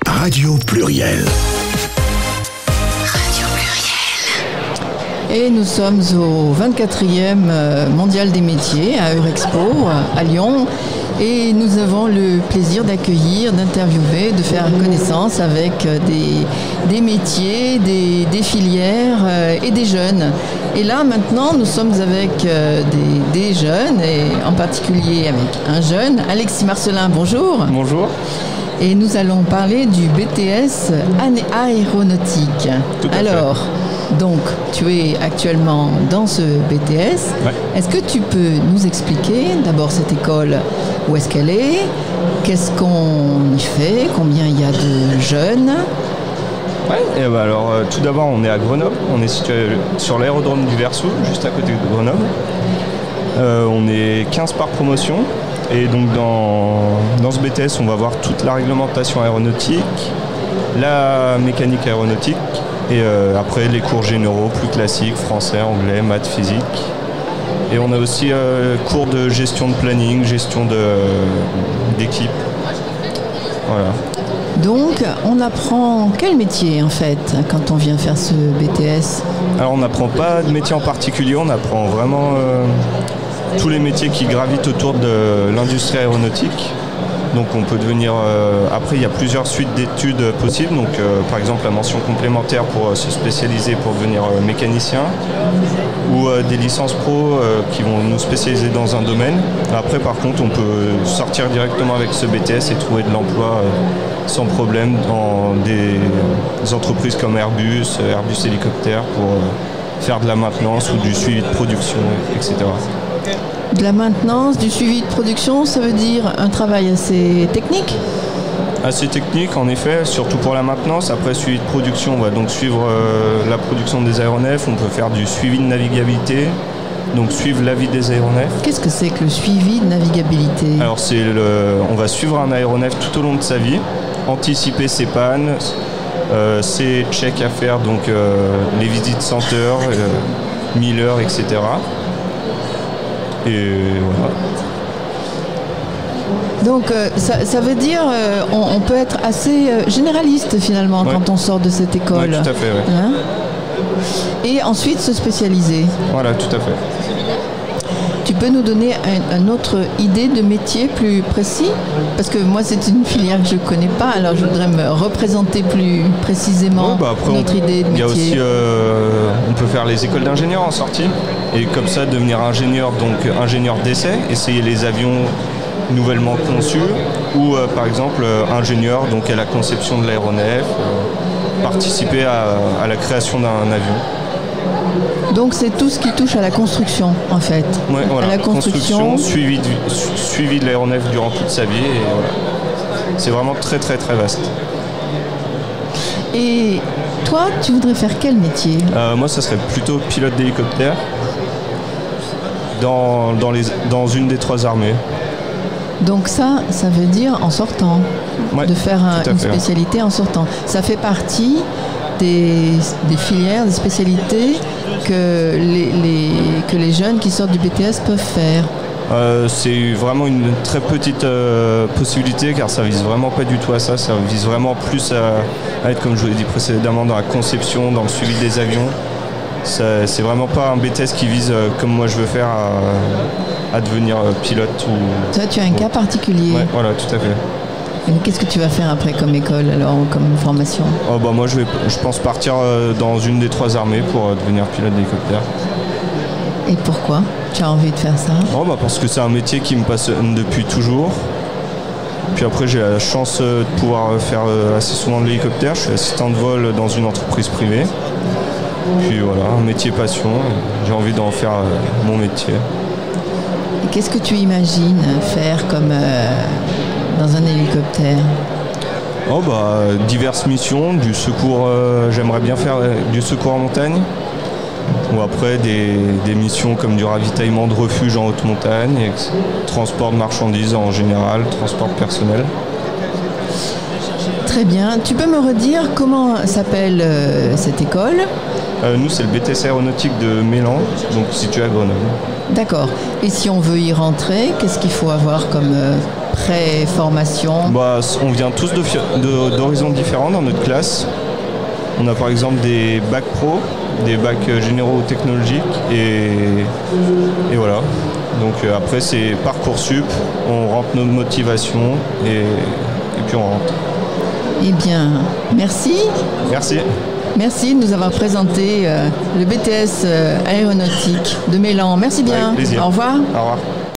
Radio Pluriel. Et nous sommes au 24e Mondial des métiers à Eurexpo à Lyon. Et nous avons le plaisir d'accueillir, d'interviewer, de faire connaissance avec des métiers, des filières et des jeunes. Et là, maintenant, nous sommes avec des jeunes, et en particulier avec un jeune, Alexis Marcelin, bonjour. Bonjour. Et nous allons parler du BTS aéronautique. Alors, donc, tu es actuellement dans ce BTS. Ouais. Est-ce que tu peux nous expliquer d'abord cette école, où est-ce qu'elle est, qu'est-ce qu'on y fait, combien il y a de jeunes? Ouais, et bah alors tout d'abord on est à Grenoble, on est situé sur l'aérodrome du Versoux, juste à côté de Grenoble. On est 15 par promotion. Et donc dans ce BTS, on va voir toute la réglementation aéronautique, la mécanique aéronautique et après les cours généraux plus classiques, français, anglais, maths, physique. Et on a aussi cours de gestion de planning, gestion d'équipe. Voilà. Donc, on apprend quel métier en fait quand on vient faire ce BTS? Alors on n'apprend pas de métier en particulier, on apprend vraiment tous les métiers qui gravitent autour de l'industrie aéronautique. Donc on peut devenir... après il y a plusieurs suites d'études possibles. Donc par exemple la mention complémentaire pour se spécialiser pour devenir mécanicien. Ou des licences pro qui vont nous spécialiser dans un domaine. Après par contre on peut sortir directement avec ce BTS et trouver de l'emploi sans problème dans des entreprises comme Airbus Hélicoptère pour faire de la maintenance ou du suivi de production, etc. De la maintenance, du suivi de production, ça veut dire un travail assez technique? Assez technique en effet, surtout pour la maintenance. Après suivi de production, on va donc suivre la production des aéronefs, on peut faire du suivi de navigabilité, donc suivre la vie des aéronefs. Qu'est-ce que c'est que le suivi de navigabilité? Alors on va suivre un aéronef tout au long de sa vie, anticiper ses pannes, ses checks à faire, donc les visites senteur, 1000 heures, etc. Et voilà. Donc ça veut dire on peut être assez généraliste finalement quand on sort de cette école. Oui, tout à fait. Ouais. Hein? Et ensuite se spécialiser. Voilà, tout à fait. Tu peux nous donner une autre idée de métier plus précis? Parce que moi c'est une filière que je ne connais pas, alors je voudrais me représenter plus précisément notre idée de métier. Il y a aussi, on peut faire les écoles d'ingénieurs en sortie, et comme ça devenir ingénieur, donc ingénieur d'essai, essayer les avions nouvellement conçus, ou par exemple ingénieur donc à la conception de l'aéronef, participer à la création d'un avion. Donc c'est tout ce qui touche à la construction en fait. Ouais, voilà. À la construction, suivi de l'aéronef durant toute sa vie, et voilà. C'est vraiment très très très vaste. Et toi, tu voudrais faire quel métier? Moi, ça serait plutôt pilote d'hélicoptère dans une des 3 armées. Donc ça veut dire en sortant, de faire une spécialité en sortant. Ça fait partie des filières, des spécialités que les jeunes qui sortent du BTS peuvent faire. C'est vraiment une très petite possibilité, car ça vise vraiment pas du tout à ça. Ça vise vraiment plus à être, comme je vous l'ai dit précédemment, dans la conception, dans le suivi des avions. C'est vraiment pas un BTS qui vise, comme moi je veux faire, à devenir pilote. Toi, tu as un cas particulier. Ouais, voilà, tout à fait. Et qu'est-ce que tu vas faire après comme école, alors, comme formation? Moi, je pense partir dans une des 3 armées pour devenir pilote d'hélicoptère. Et pourquoi tu as envie de faire ça? Parce que c'est un métier qui me passionne depuis toujours. Puis après, j'ai la chance de pouvoir faire assez souvent de l'hélicoptère. Je suis assistant de vol dans une entreprise privée. Puis voilà, un métier passion. J'ai envie d'en faire mon métier. Et qu'est-ce que tu imagines faire comme dans un hélicoptère? Diverses missions, du secours. J'aimerais bien faire du secours en montagne. Ou après des missions comme du ravitaillement de refuge en haute montagne, transport de marchandises en général, transport personnel. Très bien. Tu peux me redire comment s'appelle cette école? Nous, c'est le BTS aéronautique de Mélan, donc situé à Grenoble. D'accord. Et si on veut y rentrer, qu'est-ce qu'il faut avoir comme après formation? On vient tous d'horizons différents dans notre classe. On a par exemple des bacs pro, des bacs généraux technologiques et voilà. Donc après c'est Parcoursup, on rentre nos motivations et puis on rentre. Eh bien, merci. Merci. Merci de nous avoir présenté le BTS aéronautique de Mélan. Merci bien. Avec plaisir. Au revoir. Au revoir.